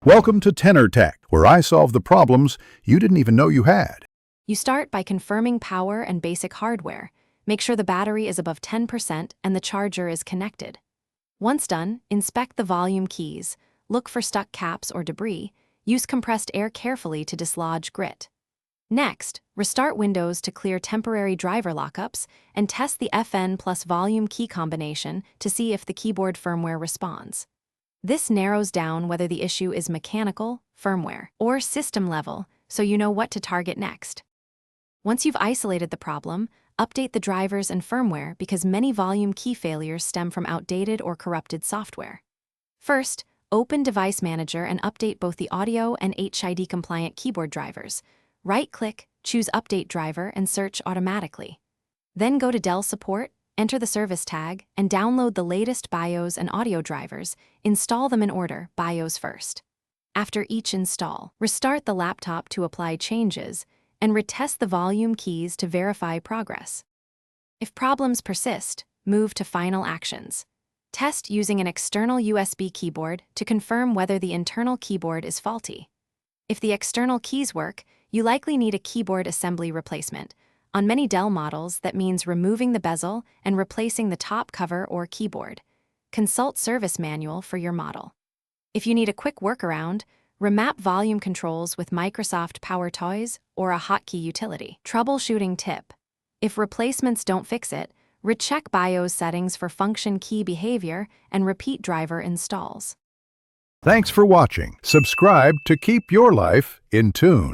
Welcome to Tenor Tech, where I solve the problems you didn't even know you had. You start by confirming power and basic hardware. Make sure the battery is above 10% and the charger is connected. Once done, inspect the volume keys, look for stuck caps or debris, use compressed air carefully to dislodge grit. Next, restart Windows to clear temporary driver lockups and test the FN plus volume key combination to see if the keyboard firmware responds. This narrows down whether the issue is mechanical, firmware, or system level, so you know what to target next. Once you've isolated the problem, update the drivers and firmware because many volume key failures stem from outdated or corrupted software. First, open Device Manager and update both the audio and HID-compliant keyboard drivers. Right-click, choose Update Driver and search automatically. Then go to Dell Support, enter the service tag, and download the latest BIOS and audio drivers. Install them in order, BIOS first. After each install, restart the laptop to apply changes and retest the volume keys to verify progress. If problems persist, move to Final Actions. Test using an external USB keyboard to confirm whether the internal keyboard is faulty. If the external keys work, you likely need a keyboard assembly replacement. On many Dell models, that means removing the bezel and replacing the top cover or keyboard. Consult Service Manual for your model. If you need a quick workaround, remap volume controls with Microsoft Power Toys or a hotkey utility. Troubleshooting tip: if replacements don't fix it, recheck BIOS settings for function key behavior and repeat driver installs. Thanks for watching. Subscribe to keep your life in tune.